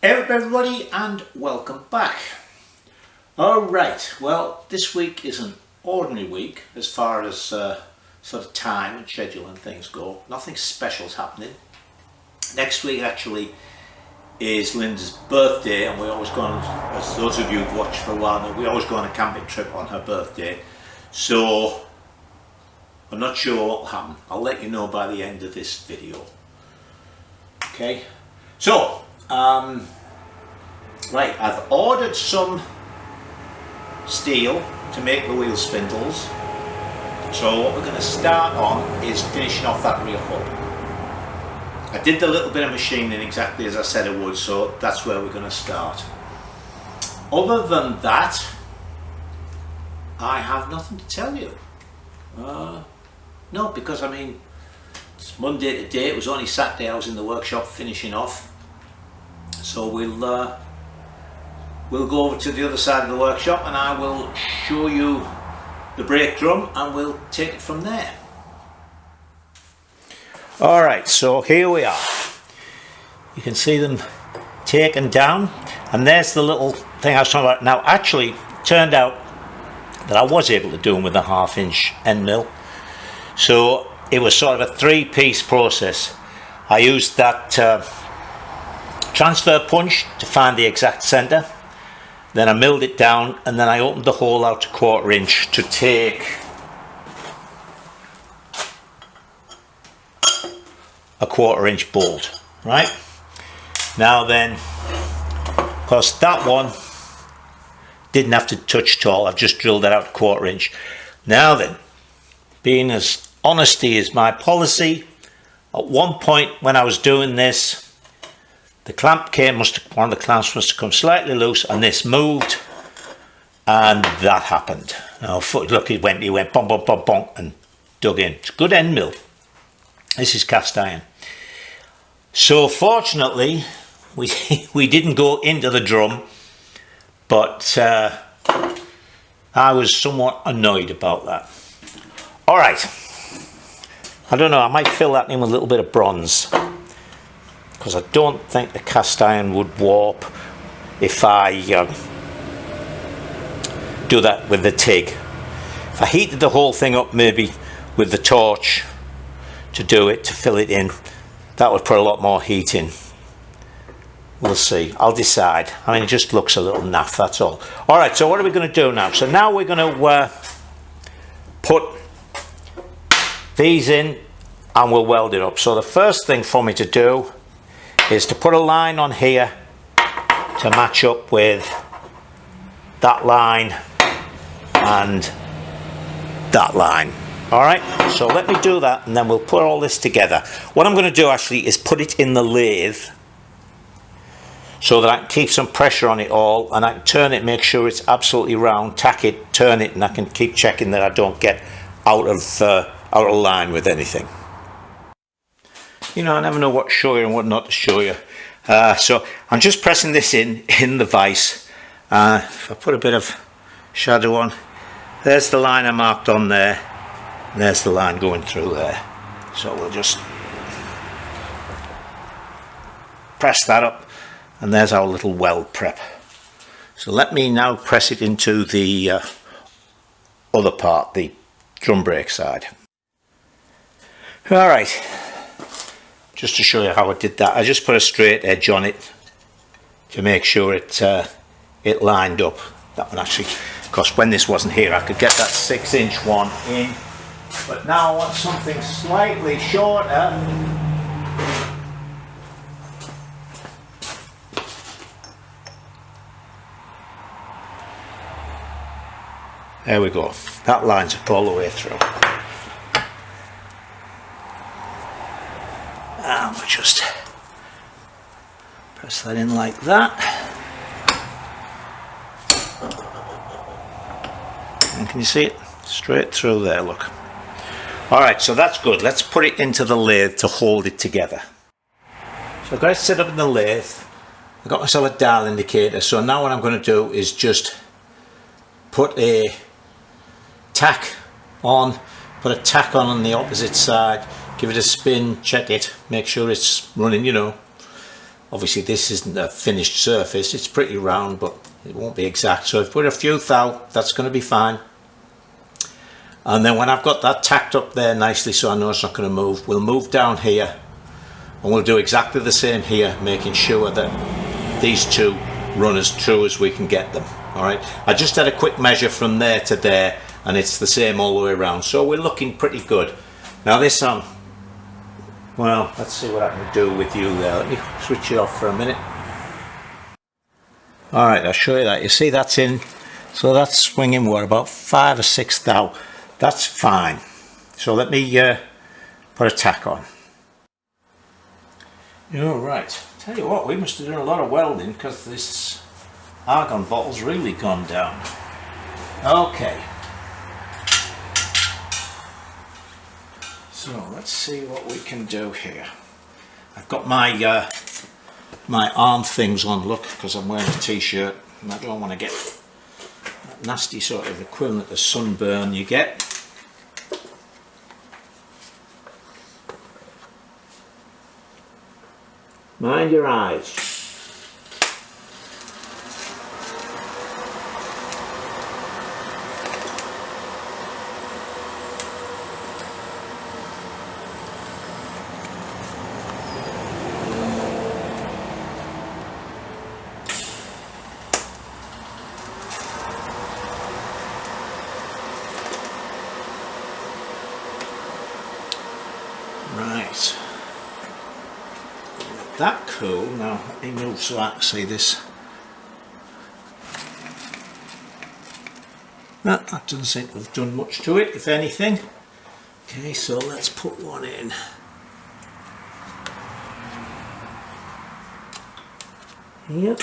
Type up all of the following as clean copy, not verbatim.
Hey up everybody and welcome back. Alright, well this week is an ordinary week as far as sort of time and schedule and things go. Nothing special's happening. Next week actually is Linda's birthday and we always go on, as those of you who've watched for a while know, we always go on a camping trip on her birthday. So I'm not sure what will happen. I'll let you know by the end of this video. Okay, so right, I've ordered some steel to make the wheel spindles. So what we're going to start on is finishing off that rear hub. I did the little bit of machining exactly as I said I would, so that's where we're going to start. Other than that, I have nothing to tell you. No, because I mean, it's Monday today, it was only Saturday I was in the workshop finishing off. So we'll go over to the other side of the workshop and I will show you the brake drum and we'll take it from there. Alright, so here we are. You can see them taken down and there's the little thing I was talking about. Now actually it turned out that I was able to do them with a 1/2 inch end mill. So it was sort of a 3-piece process. I used that transfer punch to find the exact centre, then I milled it down and then I opened the hole out to 1/4 inch to take a 1/4 inch bolt. Right, now then, of course that one didn't have to touch at all. I've just drilled that out to 1/4 inch. Now then, being as honesty is my policy, at one point when I was doing this, the clamp came, one of the clamps must have come slightly loose and this moved and that happened. Now look, he went bonk, bonk, bonk, bonk and dug in. It's a good end mill. This is cast iron. So fortunately we didn't go into the drum, but I was somewhat annoyed about that. Alright, I don't know, I might fill that in with a little bit of bronze, because I don't think the cast iron would warp if I do that with the TIG. If I heated the whole thing up maybe with the torch to do it, to fill it in, that would put a lot more heat in. We'll see, I'll decide. I mean, it just looks a little naff, that's all. Alright, so what are we going to do now? So now we're going to put these in and we'll weld it up. So the first thing for me to do is to put a line on here to match up with that line and that line. Alright, so let me do that and then we'll put all this together. What I'm going to do actually is put it in the lathe so that I can keep some pressure on it all and I can turn it, make sure it's absolutely round, tack it, turn it, and I can keep checking that I don't get out of line with anything. You know, I never know what to show you and what not to show you. So I'm just pressing this in the vise. If I put a bit of shadow on, there's the line I marked on there, and there's the line going through there. So we'll just press that up, and there's our little weld prep. So let me now press it into the other part, the drum brake side. Alright. Just to show you how I did that, I just put a straight edge on it to make sure it lined up. That one actually, of course when this wasn't here I could get that 6-inch one in, but now I want something slightly shorter. There we go, that lines up all the way through. And we'll just press that in like that. And can you see it? Straight through there, look. Alright, so that's good. Let's put it into the lathe to hold it together. So I've got it set up in the lathe. I've got myself a dial indicator. So now what I'm going to do is just put a tack on, put a tack on the opposite side, give it a spin, check it, make sure it's running, you know, Obviously this isn't a finished surface, it's pretty round, but it won't be exact. So if we put a few thou, that's going to be fine. And then when I've got that tacked up there nicely so I know it's not going to move, we'll move down here and we'll do exactly the same here, making sure that these two run as true as we can get them. Alright, I just had a quick measure from there to there and it's the same all the way around, so we're looking pretty good. Now this well, let's see what I can do with you there. Let me switch it off for a minute. Alright, I'll show you that. You see that's in, so that's swinging what, about 5 or 6 thou. That's fine. So let me put a tack on. Right, tell you what, we must have done a lot of welding because this argon bottle's really gone down. Okay. So let's see what we can do here. I've got my my arm things on, look, because I'm wearing a t-shirt and I don't want to get that nasty sort of equivalent of sunburn you get. Mind your eyes. Right. That cool. Now let me move so I can see this. That doesn't seem to have done much to it, if anything. Okay, so let's put one in. Yep.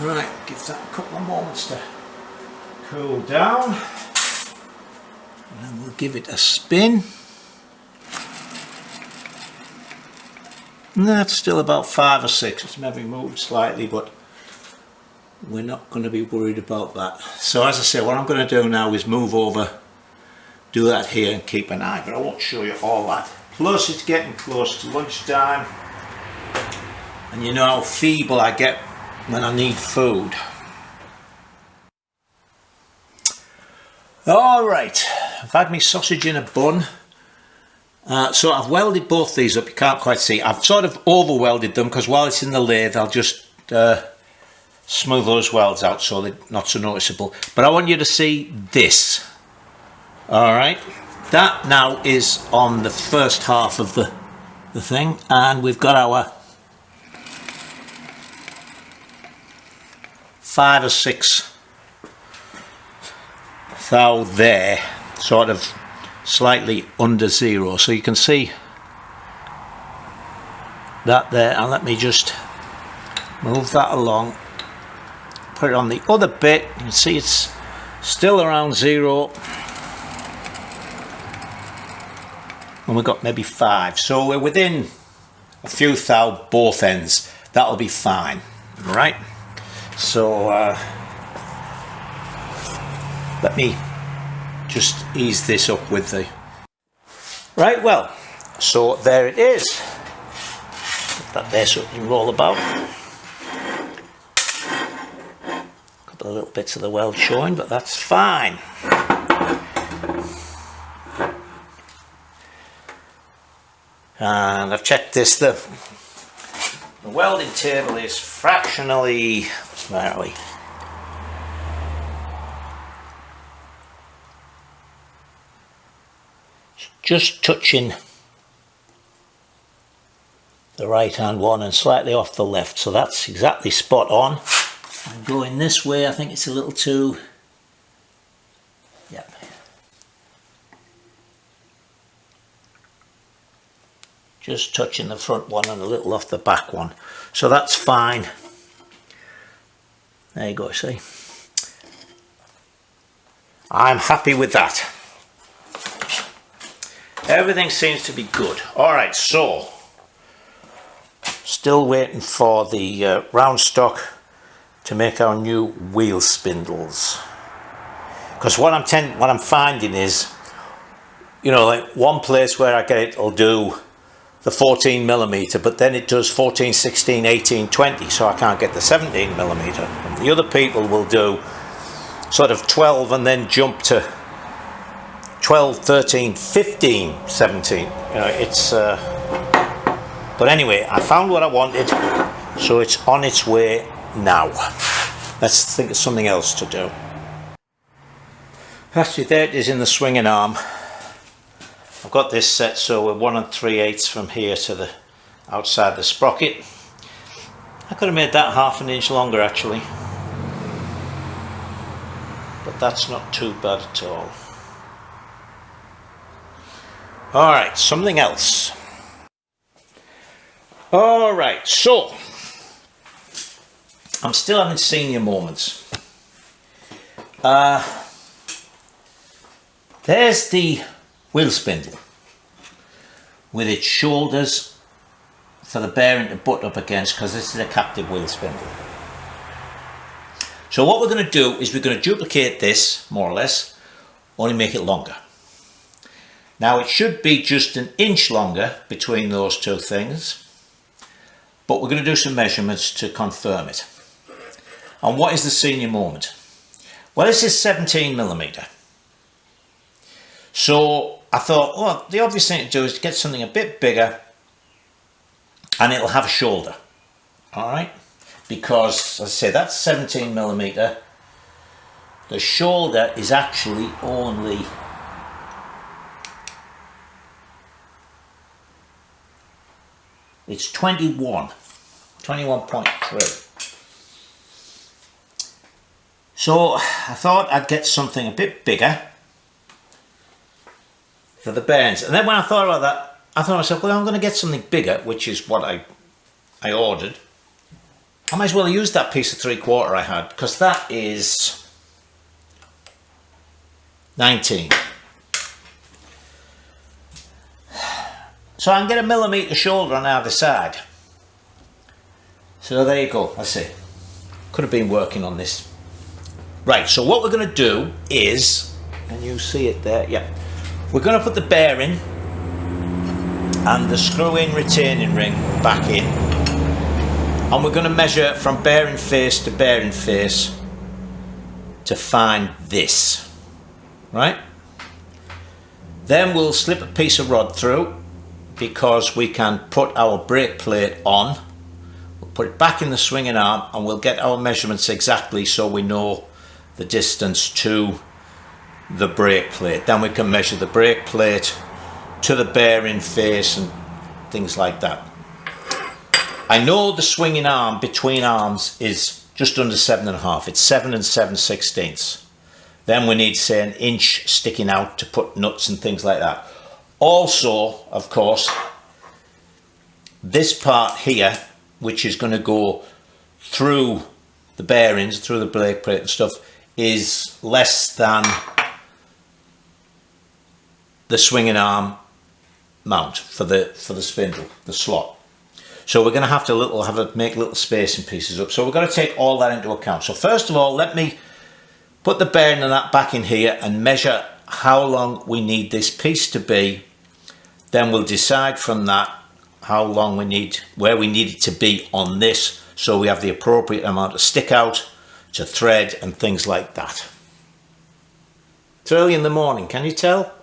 Right, give that a couple of moments to cool down, and then we'll give it a spin. And that's still about 5 or 6. It's maybe moved slightly, but we're not going to be worried about that. So as I say, what I'm going to do now is move over, do that here and keep an eye, but I won't show you all that. Plus it's getting close to lunchtime, and you know how feeble I get when I need food. Alright, I've had my sausage in a bun. So I've welded both these up, you can't quite see. I've sort of over welded them because while it's in the lathe I'll just smooth those welds out so they're not so noticeable. But I want you to see this. Alright, that now is on the first half of the thing, and we've got our 5 or 6 thou there, sort of slightly under 0, so you can see that there. And let me just move that along, put it on the other bit. You can see it's still around 0, and we've got maybe 5, so we're within a few thou both ends. That'll be fine, right? So let me just ease this up with the right. Well, so there it is. Put that there so it can roll about. A couple of little bits of the weld showing, but that's fine. And I've checked this. The welding table is fractionally, where are we? Just touching the right hand one and slightly off the left, so that's exactly spot on. And going this way, I think it's a little too, yep. Just touching the front one and a little off the back one, so that's fine. There you go, see. I'm happy with that. Everything seems to be good. Alright, so still waiting for the round stock to make our new wheel spindles. Because what I'm finding is, you know, like one place where I get it will do the 14mm, but then it does 14, 16, 18, 20, so I can't get the 17mm. And the other people will do sort of 12 and then jump to 12, 13, 15, 17. You know, it's but anyway, I found what I wanted, so it's on its way now. Let's think of something else to do. Actually, there it is in the swinging arm. I've got this set so we're 1 3/8 from here to the outside the sprocket. I could have made that half an inch longer actually, but that's not too bad at all. Alright, something else. Alright, so I'm still having senior moments. There's the wheel spindle with its shoulders for the bearing to butt up against, because this is a captive wheel spindle. So what we're going to do is we're going to duplicate this more or less, only make it longer. Now it should be just an inch longer between those two things, but we're going to do some measurements to confirm it. And what is the senior moment? Well, this is 17mm. So I thought, well, the obvious thing to do is to get something a bit bigger and it'll have a shoulder. Alright? Because, as I say, that's 17mm. The shoulder is actually only it's 21.3. So I thought I'd get something a bit bigger for the bearings. And then when I thought about that, I thought to myself, well, I'm going to get something bigger, which is what I ordered. I might as well use that piece of 3/4 I had, because that is 19. So I can get a millimetre shoulder on either side. So there you go, I see. Could have been working on this. Right, so what we're going to do is, and you see it there, yeah. We're going to put the bearing and the screw-in retaining ring back in, and we're going to measure from bearing face to bearing face to find this, right? Then we'll slip a piece of rod through, because we can put our brake plate on. We'll put it back in the swinging arm and we'll get our measurements exactly so we know the distance to the brake plate. Then we can measure the brake plate to the bearing face and things like that. I know the swinging arm between arms is just under 7.5. It's 7 7/16. Then we need, say, an inch sticking out to put nuts and things like that. Also, of course, this part here, which is going to go through the bearings, through the brake plate and stuff, is less than the swinging arm mount for the spindle, the slot. So we're going to have to make little spacing pieces up. So we're going to take all that into account. So first of all, let me put the bearing and that back in here and measure how long we need this piece to be. Then we'll decide from that how long we need, where we need it to be on this, so we have the appropriate amount of stick out to thread and things like that. It's early in the morning, can you tell?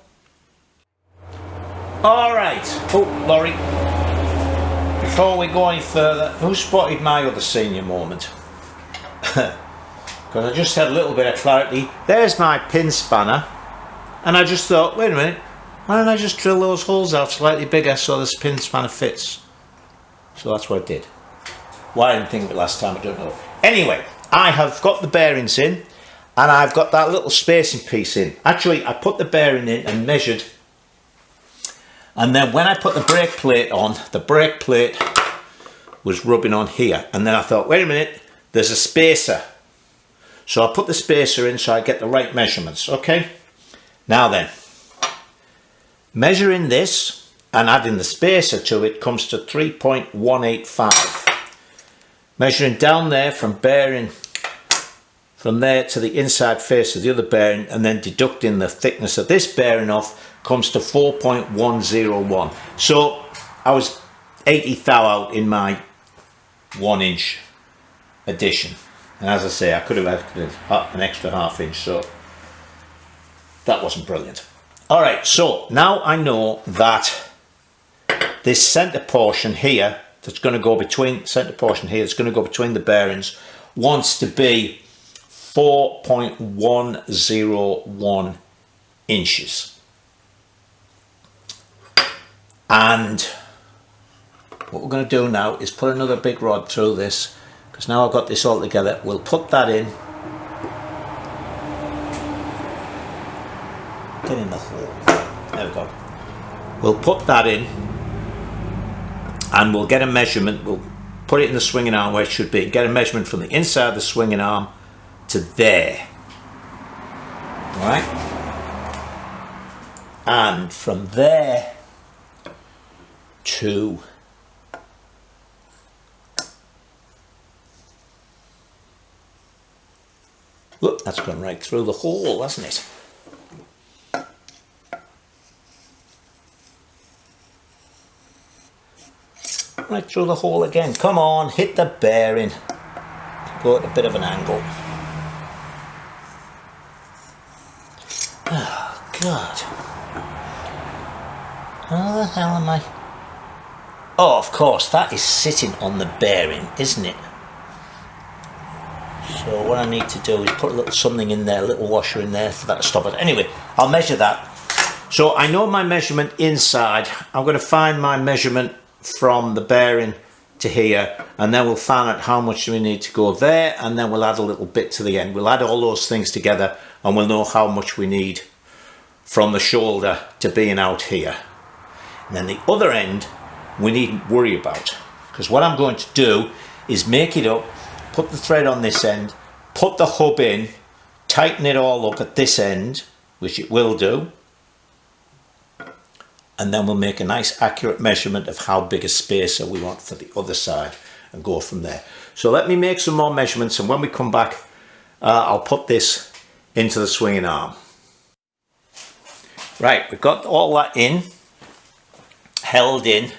Alright, oh Laurie, before we go any further, who spotted my other senior moment? Because I just had a little bit of clarity. There's my pin spanner, and I just thought, wait a minute, why don't I just drill those holes out slightly bigger so this pin spanner fits? So that's what I did. Why I didn't think of it last time, I don't know. Anyway, I have got the bearings in, and I've got that little spacing piece in. Actually, I put the bearing in and measured, and then when I put the brake plate on, the brake plate was rubbing on here, and then I thought, wait a minute, there's a spacer. So I put the spacer in so I get the right measurements. Okay, now then, measuring this and adding the spacer to it comes to 3.185. Measuring down there from bearing from there to the inside face of the other bearing, and then deducting the thickness of this bearing off, comes to 4.101. So I was 80 thou out in my 1 inch addition, and as I say, I could have added an extra ½ inch, so that wasn't brilliant. All right, so now I know that this center portion here that's going to go between the bearings wants to be 4.101 inches. And what we're going to do now is put another big rod through this, because now I've got this all together. We'll put that in. Get in the hole. There we go. We'll put that in and we'll get a measurement. We'll put it in the swinging arm where it should be. Get a measurement from the inside of the swinging arm to there. Right? And from there to look, that's gone right through the hole, hasn't it? Right through the hole again. Come on, hit the bearing. Go at a bit of an angle. Oh, God. How the hell am I? Oh, of course, that is sitting on the bearing, isn't it? So what I need to do is put a little something in there, a little washer in there for that to stop it. Anyway, I'll measure that. So I know my measurement inside. I'm going to find my measurement from the bearing to here, and then we'll find out how much we need to go there, and then we'll add a little bit to the end. We'll add all those things together and we'll know how much we need from the shoulder to being out here. And then the other end we needn't worry about, because what I'm going to do is make it up, put the thread on this end, put the hub in, tighten it all up at this end, which it will do, and then we'll make a nice accurate measurement of how big a spacer we want for the other side and go from there. So let me make some more measurements, and when we come back I'll put this into the swinging arm. Right, we've got all that in, held in.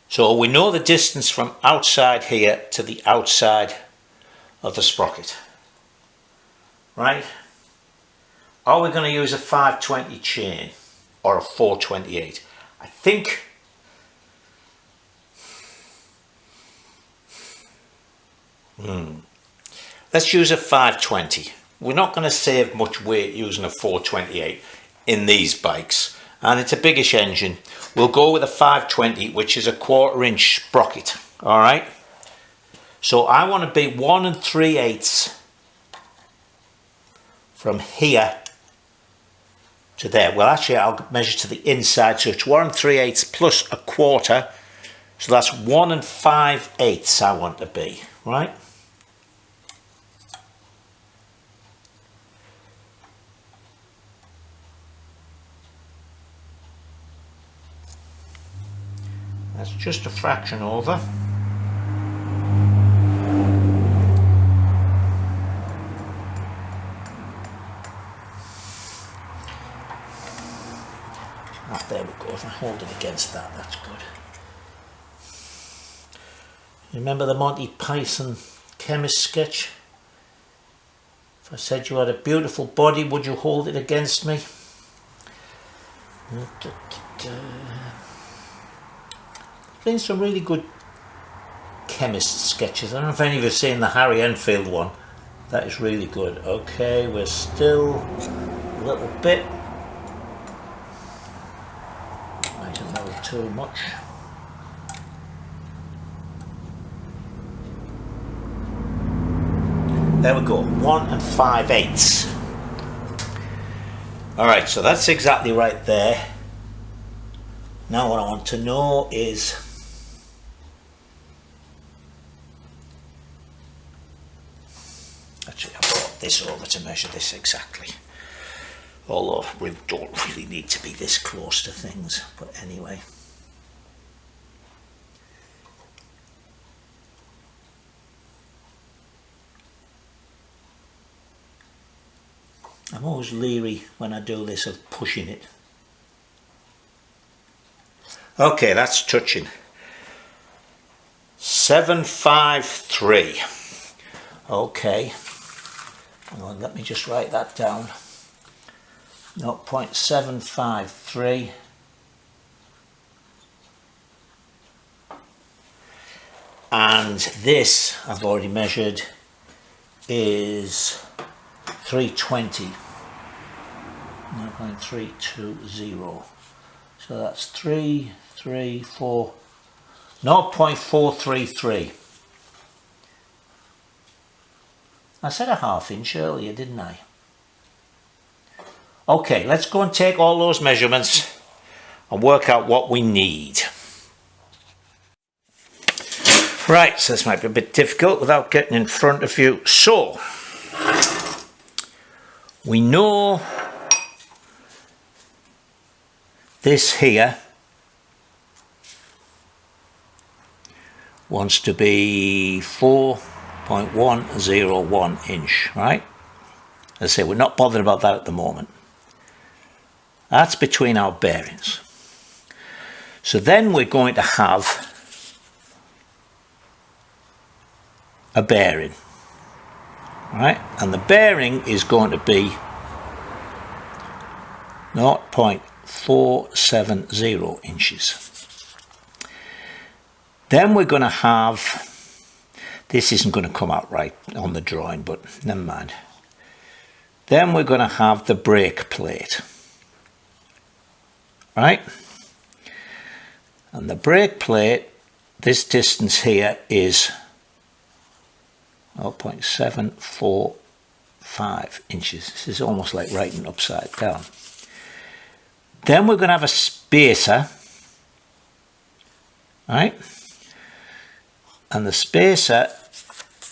So we know the distance from outside here to the outside of the sprocket. Right? Are we going to use a 520 chain or a 428? I think let's use a 520. We're not going to save much weight using a 428 in these bikes, and it's a biggish engine. We'll go with a 520, which is a 1/4 inch sprocket. All right, so I want to be 1 3/8 from here to there. Well, actually I'll measure to the inside, so it's 1 3/8 plus a 1/4, so that's 1 5/8 I want to be, right? That's just a fraction over. Ah, there we go. If I hold it against that, that's good. You remember the Monty Python chemist sketch? If I said you had a beautiful body, would you hold it against me? Been some really good chemist sketches. I don't know if any of you have seen the Harry Enfield one. That is really good. Okay, we're still a little bit. Might have mellowed too much. There we go. 1 5/8. Alright, so that's exactly right there. Now what I want to know is actually I've got swap this over to measure this exactly. Although we don't really need to be this close to things, but anyway. I'm always leery when I do this of pushing it. Okay, that's touching. 753. Okay. Well, let me just write that down. 0.753. And this I've already measured is 320. 0.320. So that's 334. 0.433. I said a ½ inch earlier, didn't I? Okay, let's go and take all those measurements and work out what we need. Right, so this might be a bit difficult without getting in front of you. So, we know this here wants to be 4.101 inch, right? As I say, we're not bothered about that at the moment. That's between our bearings. So then we're going to have a bearing, right? And the bearing is going to be 0.470 inches. Then we're going to have, this isn't going to come out right on the drawing, but never mind. Then we're going to have the brake plate, right? And the brake plate, this distance here is 0.745 inches. This is almost like writing upside down. Then we're going to have a spacer, right? And the spacer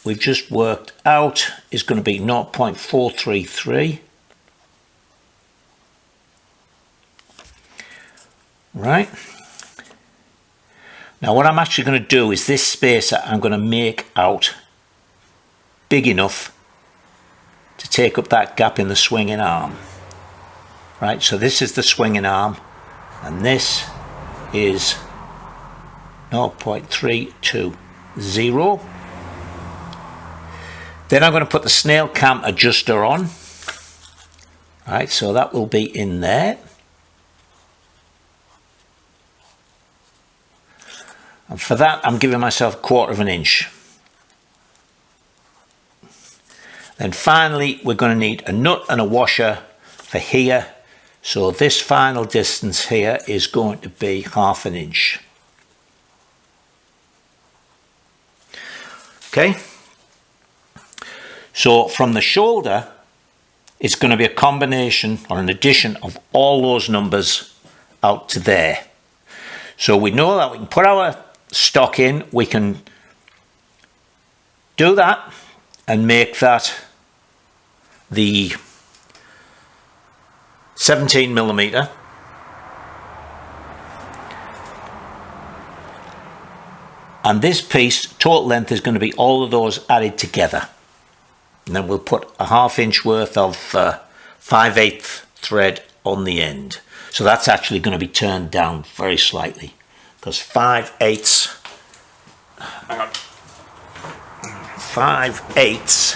we've just worked out is going to be 0.433. Right? Now what I'm actually going to do is this spacer I'm going to make out big enough to take up that gap in the swinging arm. Right, so this is the swinging arm and this is 0.320. Then I'm going to put the snail cam adjuster on. Right, so that will be in there. And for that I'm giving myself 1/4 inch. Then finally we're going to need a nut and a washer for here. So this final distance here is going to be 1/2 inch. Okay. So from the shoulder, it's going to be a combination or an addition of all those numbers out to there. So we know that we can put our stock in, we can do that and make that the 17mm. And this piece, total length, is going to be all of those added together. And then we'll put a 1/2 inch worth of 5/8 thread on the end. So that's actually going to be turned down very slightly because 5/8, hang on, 5/8,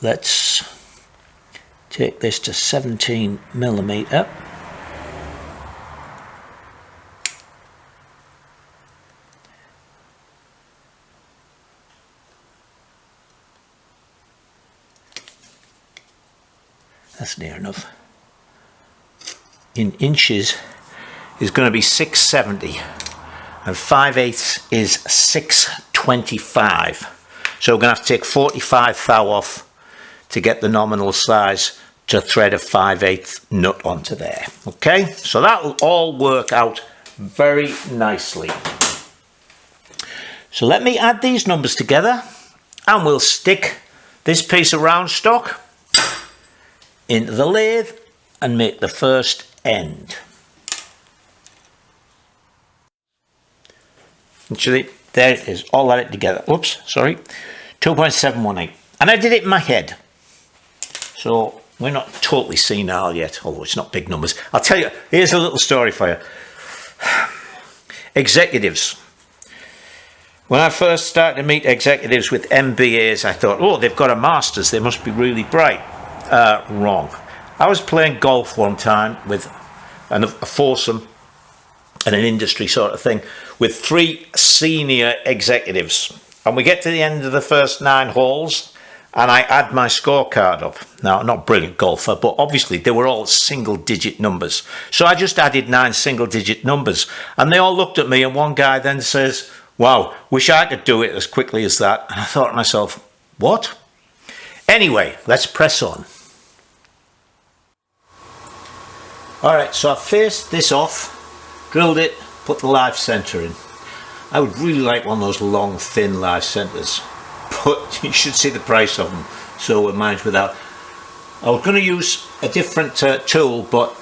let's take this to 17mm. That's near enough. In inches is going to be 670 and 5/8 is 625. So we're going to have to take 45 thou off to get the nominal size to thread a 5/8 nut onto there. Okay, so that will all work out very nicely. So let me add these numbers together and we'll stick this piece of round stock into the lathe and make the first end. Actually, there it is, all that together. Oops, sorry, 2.718. And I did it in my head. So we're not totally senile yet, although it's not big numbers. I'll tell you, here's a little story for you. Executives. When I first started to meet executives with MBAs, I thought, oh, they've got a master's, they must be really bright. Wrong. I was playing golf one time with a foursome and an industry sort of thing with 3 senior executives. And we get to the end of the first 9 holes and I add my scorecard up. Now, I'm not a brilliant golfer, but obviously they were all single-digit numbers. So I just added 9 single-digit numbers. And they all looked at me and one guy then says, wow, wish I could do it as quickly as that. And I thought to myself, what? Anyway, let's press on. Alright, so I faced this off, drilled it, put the live centre in. I would really like one of those long, thin live centres, but you should see the price of them, so we'll manage without. I was going to use a different tool, but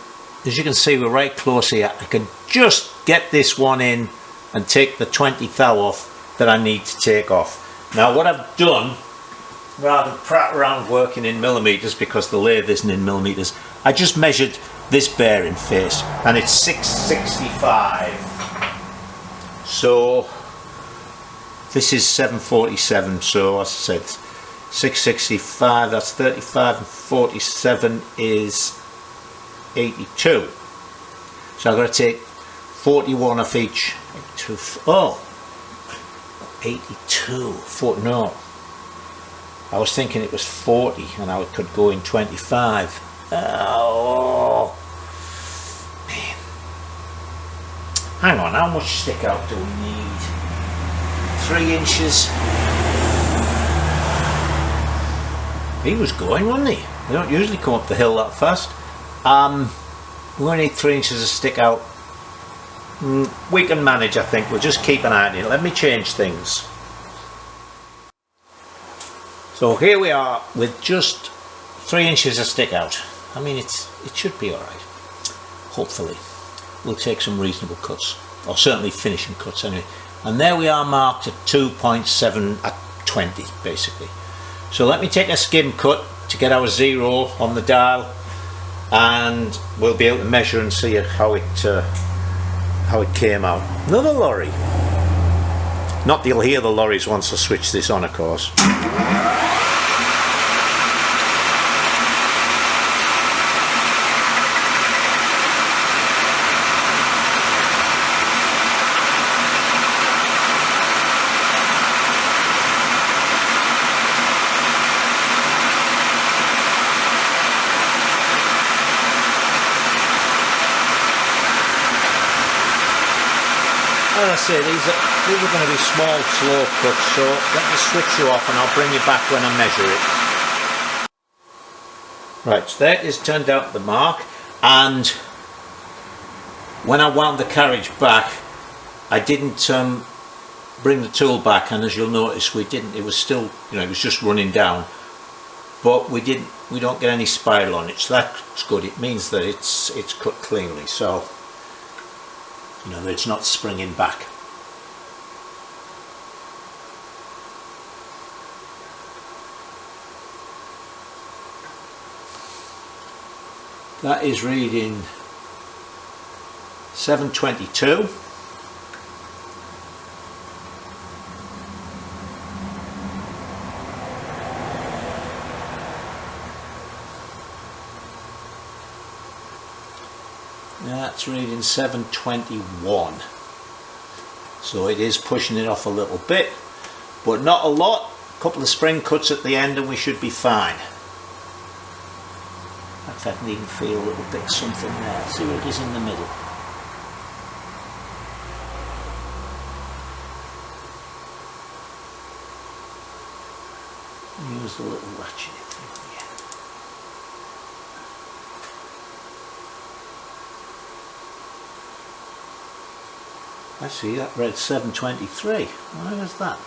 as you can see, we're right close here. I can just get this one in and take the 20 thou off that I need to take off. Now, what I've done, rather than prat around working in millimetres because the lathe isn't in millimetres, I just measured this bearing face and it's 665. So this is 747, so as I said 665, that's 35, and 47 is 82. So I've got to take 41 off each. 82, no, I was thinking it was 40 and I could go in 25. Oh man, hang on, how much stick out do we need? 3 inches. He was going, wasn't he? They don't usually come up the hill that fast. We only need 3 inches of stick out. We can manage, I think. We'll just keep an eye on it. Let me change things. So here we are with just 3 inches of stick out. I mean, it should be alright. Hopefully. We'll take some reasonable cuts, or certainly finishing cuts anyway. And there we are, marked at 2.7 at 20 basically. So let me take a skim cut to get our 0 on the dial, and we'll be able to measure and see how it came out. Another lorry. Not that you'll hear the lorries once I switch this on, of course. As I say, these are going to be small, slow cuts, so let me switch you off and I'll bring you back when I measure it. Right, so there it is, turned out the mark, and when I wound the carriage back, I didn't bring the tool back, and as you'll notice, it was still, it was just running down, but we don't get any spiral on it, so that's good. It means that it's cut cleanly, so that it's not springing back. That is reading 722. That's reading 721. So it is pushing it off a little bit, but not a lot. A couple of spring cuts at the end and we should be fine. In fact, I can even feel a little bit something there. See what it is in the middle. Use the little ratchet thing here. I see that read 723. Why was that?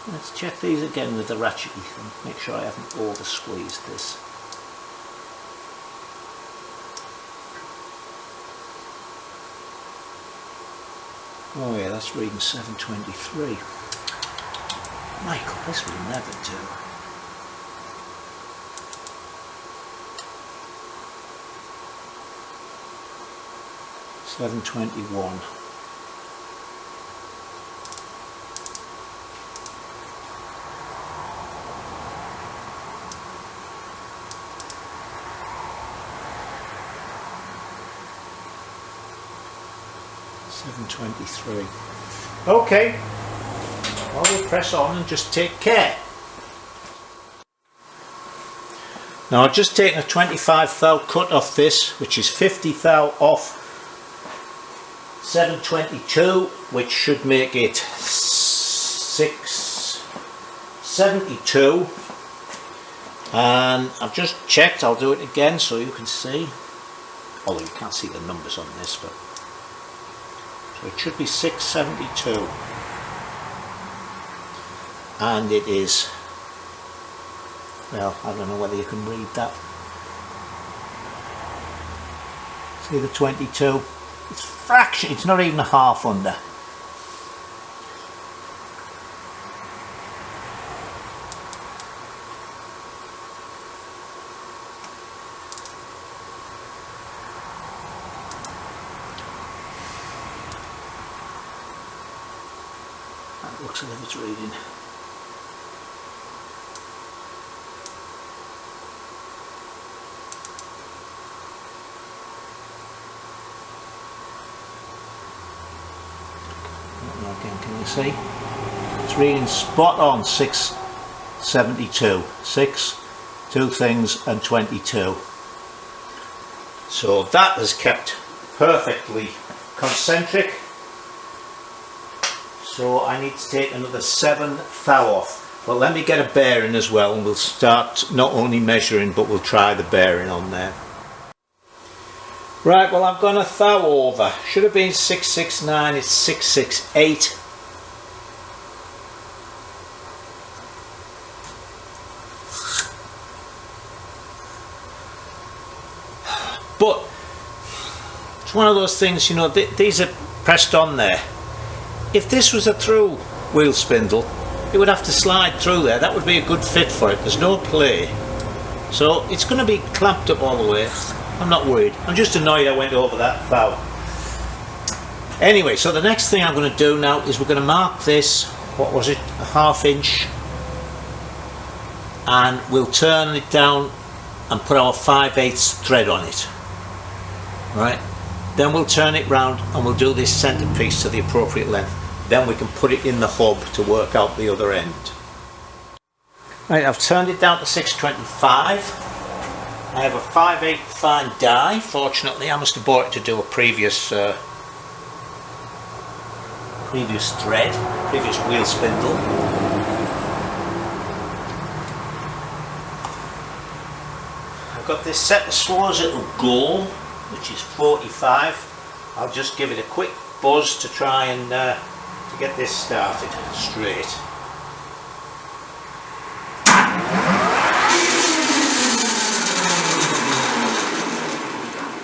Let's check these again with the ratchet and make sure I haven't over squeezed this. Oh yeah, that's reading 723. Michael, this will never do. $7.21. $7.23. Okay, well, we'll press on and just take care. Now I've just taken a 25 thou cut off this, which is 50 thou off 722, which should make it 672. And I've just checked, I'll do it again so you can see, although you can't see the numbers on this, but so it should be 672, and it is, well, I don't know whether you can read that. See the 22? It's fraction, it's not even a half under. That looks as if it's reading. Again, can you see? It's reading spot on 672. 6, 2 things and 22. So that is kept perfectly concentric. So I need to take another 7 thou off. But let me get a bearing as well, and we'll start not only measuring but we'll try the bearing on there. Right, well, I've gone a thou over. Should have been 669, it's 668. But it's one of those things, you know, these are pressed on there. If this was a through wheel spindle, it would have to slide through there. That would be a good fit for it. There's no play. So it's going to be clamped up all the way. I'm not worried. I'm just annoyed I went over that thou. Anyway, so the next thing I'm going to do now is we're going to mark this, what was it, a ½ inch, and we'll turn it down and put our 5/8 thread on it. Right? Then we'll turn it round and we'll do this centre piece to the appropriate length. Then we can put it in the hub to work out the other end. Right, I've turned it down to 625. I have a 5/8 fine die. Fortunately, I must have bought it to do a previous thread, previous wheel spindle. I've got this set as slow as it'll go, which is 45. I'll just give it a quick buzz to try and to get this started straight.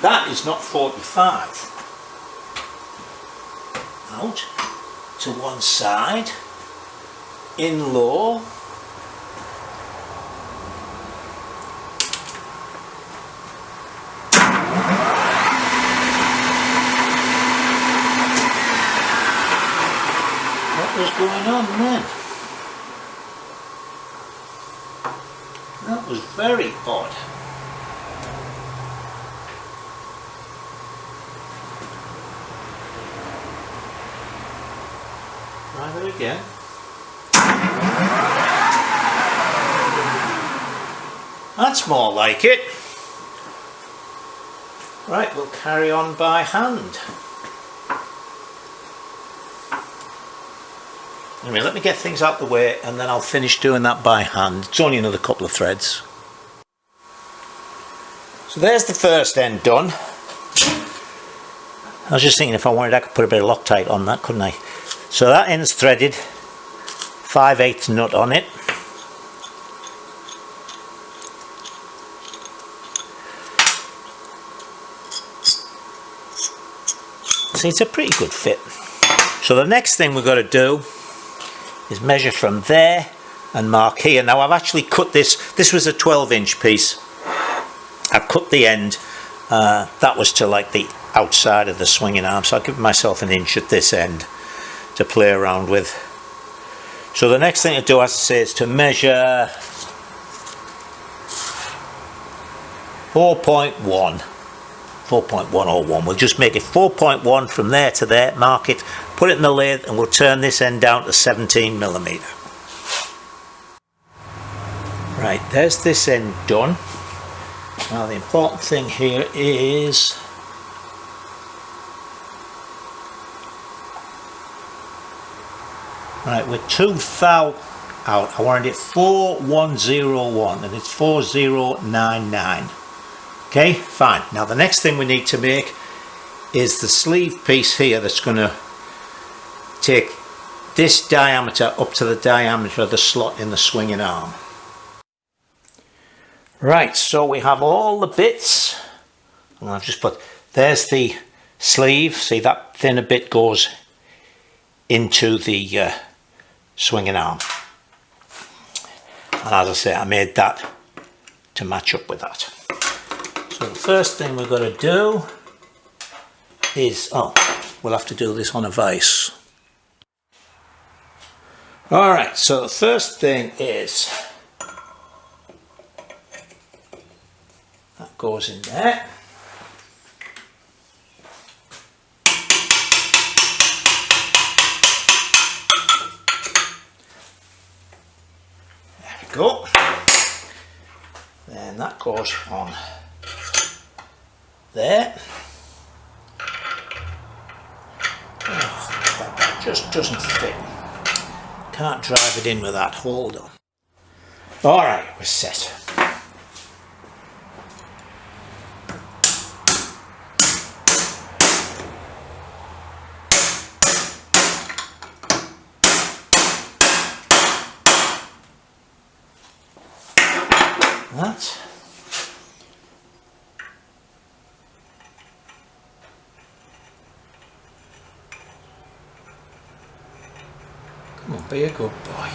That is not 45. Out to one side, in low, what was going on then? That was very odd. Try that again. That's more like it. Right, we'll carry on by hand. Anyway, let me get things out the way and then I'll finish doing that by hand. It's only another couple of threads. So there's the first end done. I was just thinking if I wanted I could put a bit of Loctite on that, couldn't I? So that end's threaded, 5/8 5/8 nut on it. See, it's a pretty good fit. So the next thing we've got to do is measure from there and mark here. Now I've actually cut this was a 12-inch piece. I've cut the end, that was to like the outside of the swinging arm, so I'll give myself an inch at this end to play around with. So the next thing to do, as I say, is to measure 4.101. We'll just make it 4.1 from there to there, mark it, put it in the lathe, and we'll turn this end down to 17mm. Right, there's this end done. Now the important thing here is right, with 2 thou out, I wanted it 4101 and it's 4099. Okay, fine. Now the next thing we need to make is the sleeve piece here that's going to take this diameter up to the diameter of the slot in the swinging arm. Right, so we have all the bits, and I've just put, there's the sleeve, see that thinner bit goes into the swinging arm, and as I say, I made that to match up with that. So the first thing we're going to do is, we'll have to do this on a vise. Alright, so the first thing is, that goes in there. There we go. Then that goes on there. That just doesn't fit. Can't drive it in with that. Hold on. Alright, we're set. That. Come on, be a good boy.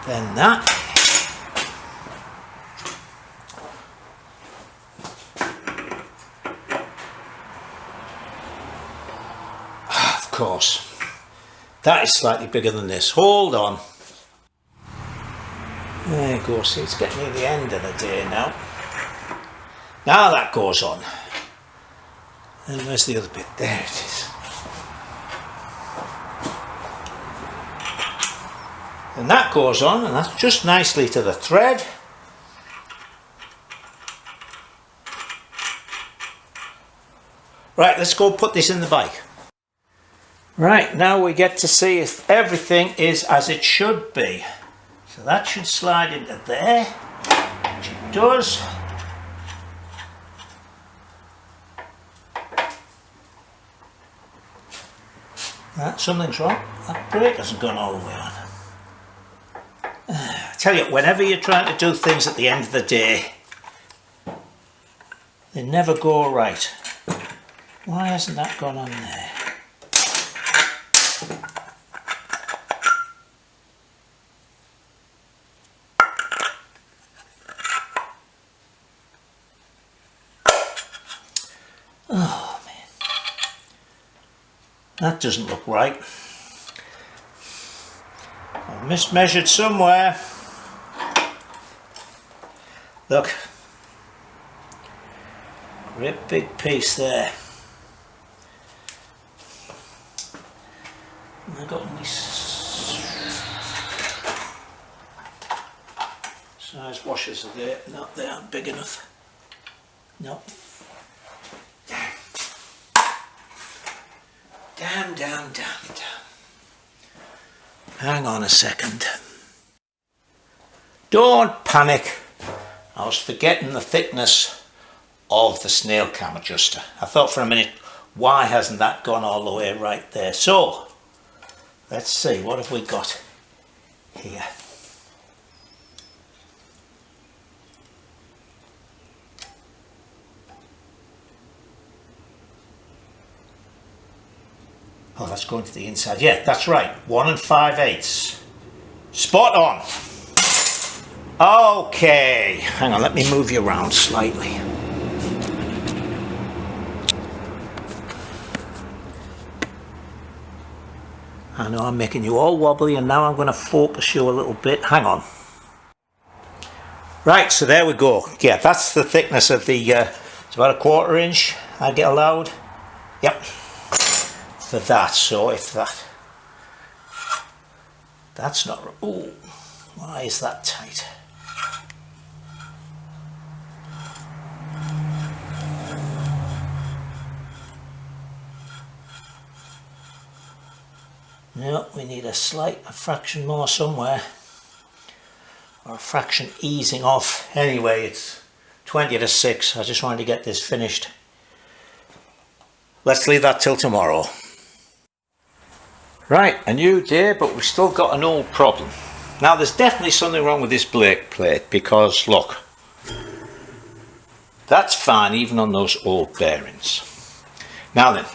Then that. Of course, that is slightly bigger than this. Hold on. There you go. See, it's getting near the end of the day now. Now that goes on. And where's the other bit? There it is. And that goes on, and that's just nicely to the thread. Right, let's go put this in the bike. Right, now we get to see if everything is as it should be. So that should slide into there, which it does. Something's wrong. That brake hasn't gone all the way on. I tell you, whenever you're trying to do things at the end of the day, they never go right. Why hasn't that gone on there? Oh man, that doesn't look right. I've mismeasured somewhere. Look, great big piece there. I got any, so size washers are there. No, they aren't big enough. No. Damn. Hang on a second. Don't panic. I was forgetting the thickness of the snail cam adjuster. I thought for a minute, why hasn't that gone all the way right there? So, let's see, what have we got here? Oh, that's going to the inside. Yeah, that's right. 1 5/8. Spot on. Okay. Hang on, let me move you around slightly. I know I'm making you all wobbly, and now I'm going to focus you a little bit. Hang on. Right, so there we go. Yeah, that's the thickness of the, it's about 1/4 inch I get allowed. Yep. For that, so if that's not, ooh, why is that tight? No, we need a fraction more somewhere, or a fraction easing off. Anyway, it's 20 to 6. I just wanted to get this finished. Let's leave that till tomorrow. Right, a new day, but we've still got an old problem. Now, there's definitely something wrong with this brake plate, because look, that's fine even on those old bearings. Now then,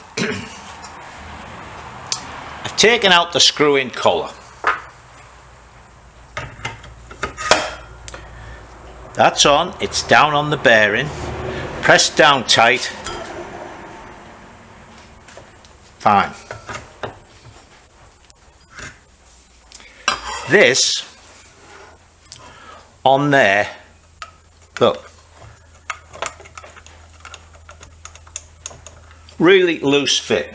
I've taken out the screw-in collar. That's on, it's down on the bearing, pressed down tight, fine. This on there, look, really loose fit.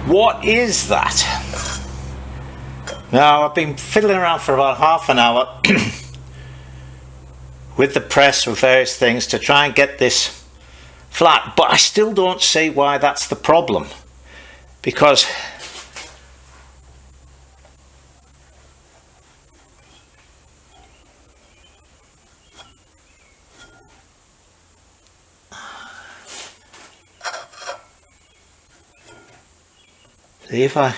What is that? Now, I've been fiddling around for about half an hour with the press with various things to try and get this flat, but I still don't see why that's the problem, because see if I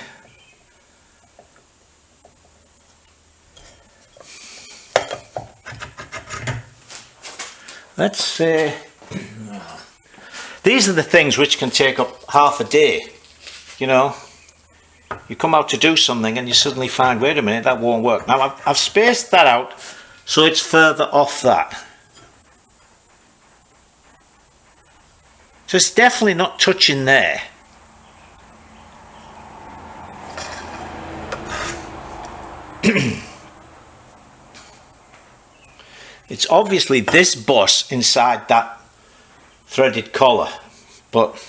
let's say these are the things which can take up half a day. You know, you come out to do something and you suddenly find, wait a minute, that won't work. Now I've spaced that out so it's further off that, so it's definitely not touching there. It's obviously this bus inside that threaded collar, but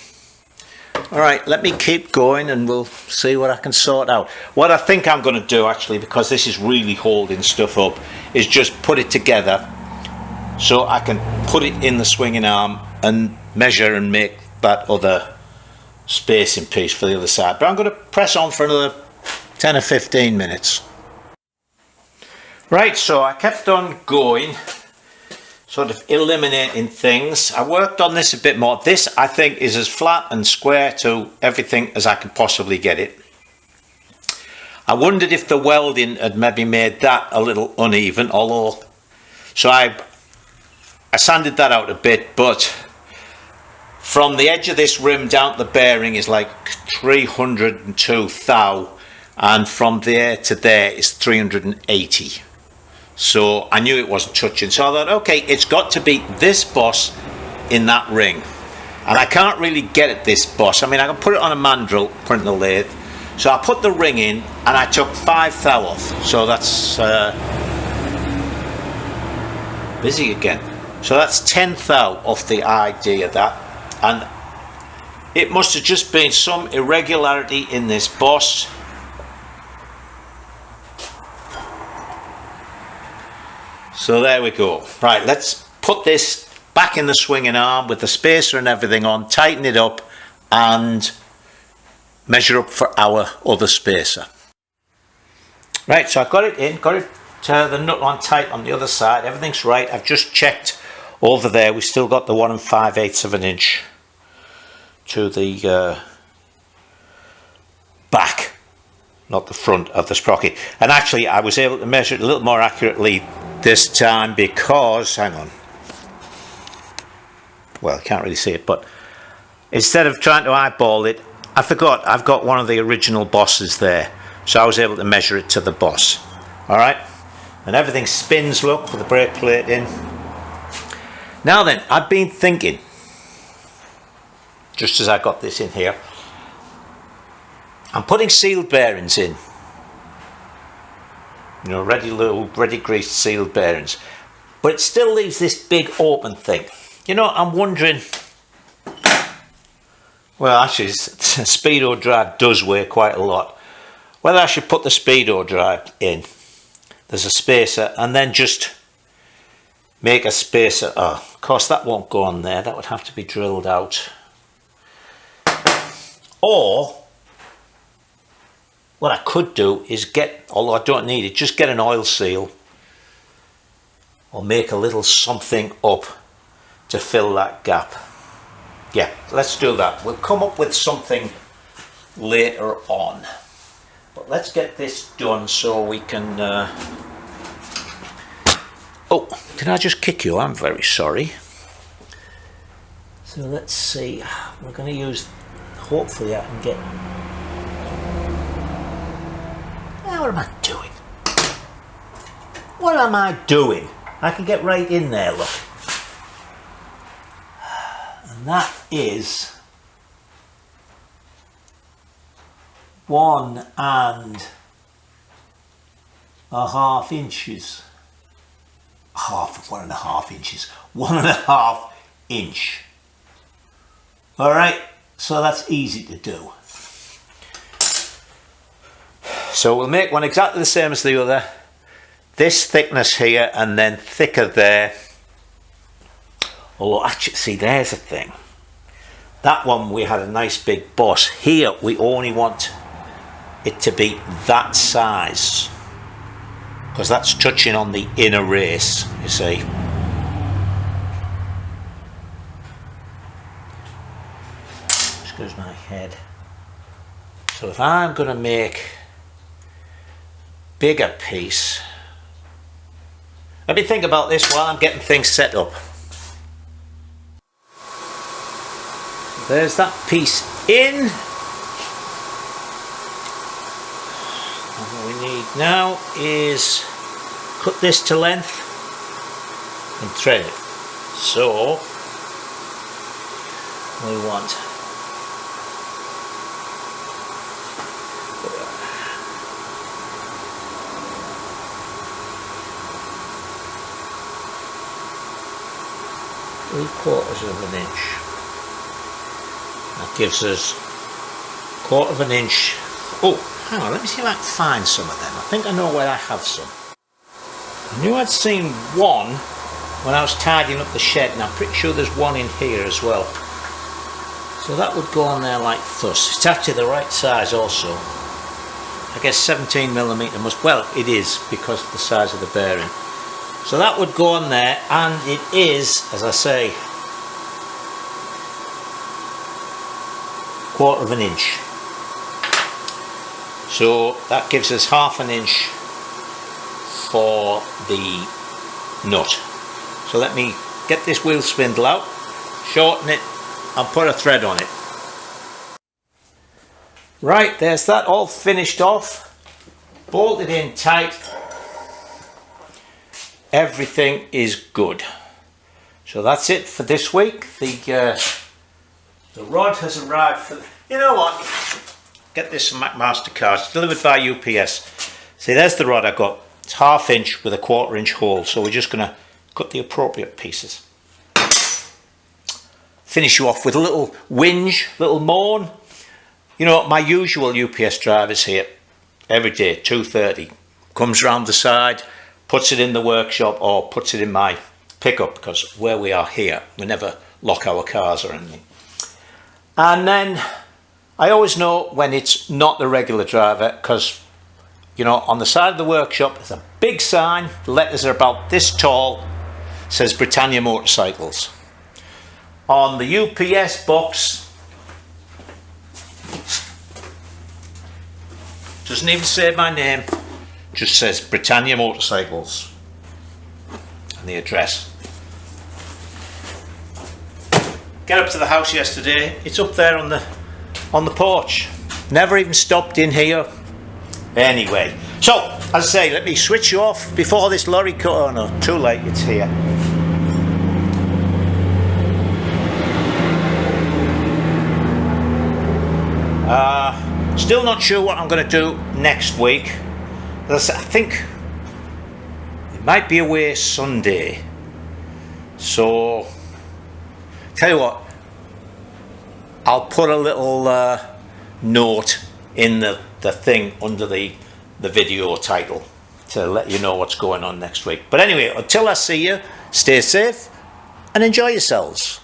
alright, let me keep going and we'll see what I can sort out. What I think I'm going to do, actually, because this is really holding stuff up, is just put it together so I can put it in the swinging arm and measure and make that other spacing piece for the other side. But I'm going to press on for another 10 or 15 minutes. Right, so I kept on going, sort of eliminating things. I worked on this a bit more. This, I think, is as flat and square to everything as I could possibly get it. I wondered if the welding had maybe made that a little uneven, although, so I sanded that out a bit, but from the edge of this rim down to the bearing is like 302 thou, and from there to there is 380. So I knew it wasn't touching, so I thought, okay, it's got to be this boss in that ring, and I can't really get at this boss. I mean, I can put it on a mandrel, put it in the lathe. So I put the ring in and I took 5 thou off, so that's busy again. So that's 10 thou off the idea of that, and it must have just been some irregularity in this boss. So there we go. Right, let's put this back in the swinging arm with the spacer and everything on, tighten it up and measure up for our other spacer. Right, so I've got it in, got it the nut on tight on the other side, everything's right. I've just checked over there, we still got the 1 5/8 of an inch to the back, not the front of the sprocket. And actually I was able to measure it a little more accurately this time because, hang on, well, I can't really see it, but instead of trying to eyeball it, I forgot I've got one of the original bosses there, so I was able to measure it to the boss. Alright, and everything spins, look, with the brake plate in. Now then, I've been thinking, just as I got this in here, I'm putting sealed bearings in, you know, ready greased sealed bearings, but it still leaves this big open thing. You know, I'm wondering, well, actually, speedo drive does weigh quite a lot. Whether I should put the speedo drive in, there's a spacer, and then just make a spacer. Oh, of course, that won't go on there. That would have to be drilled out. Or what I could do is get, although I don't need it, just get an oil seal or make a little something up to fill that gap. Yeah, let's do that. We'll come up with something later on. But let's get this done so we can... Oh, did I just kick you? I'm very sorry. So let's see. We're going to use... Hopefully I can get... Now what am I doing? What am I doing? I can get right in there, look. And that is 1.5 inches. Half of 1.5 inches. 1.5 inch. Alright, so that's easy to do. So we'll make one exactly the same as the other. This thickness here and then thicker there. Although actually, see, there's a thing. That one we had a nice big boss. Here we only want it to be that size, because that's touching on the inner race, you see. Excuse my head. So if I'm going to make bigger piece, let me think about this while I'm getting things set up. There's that piece in. And what we need now is cut this to length and thread it. So we want ¾ of an inch. That gives us 1/4 of an inch. Oh, hang on, let me see if I can find some of them. I think I know where I have some. I knew I'd seen one when I was tidying up the shed, and I'm pretty sure there's one in here as well. So that would go on there like thus. It's actually the right size also. I guess 17mm must, well, it is because of the size of the bearing. So that would go on there, and it is, as I say, 1/4 of an inch. So that gives us 1/2 inch for the nut. So let me get this wheel spindle out, shorten it, and put a thread on it. Right, there's that all finished off, bolted in tight. Everything is good. So that's it for this week. The rod has arrived for, you know what, get this from McMastercard, delivered by UPS. See, there's the rod I got. It's 1/2 inch with a 1/4 inch hole, so we're just going to cut the appropriate pieces. Finish you off with a little whinge, little moan. You know, my usual UPS driver's here every day, 2:30. Comes round the side, puts it in the workshop or puts it in my pickup, because where we are here, we never lock our cars or anything. And then I always know when it's not the regular driver, because, you know, on the side of the workshop there's a big sign, the letters are about this tall, says Britannia Motorcycles. On the UPS box, doesn't even say my name, just says Britannia Motorcycles and the address. Get up to the house yesterday, it's up there on the porch. Never even stopped in here. Anyway, so as I say, let me switch you off before this lorry cut. Oh no, too late, it's here. Still not sure what I'm going to do next week. I think it might be away Sunday. So, tell you what, I'll put a little note in the thing under the video title to let you know what's going on next week. But anyway, until I see you, stay safe and enjoy yourselves.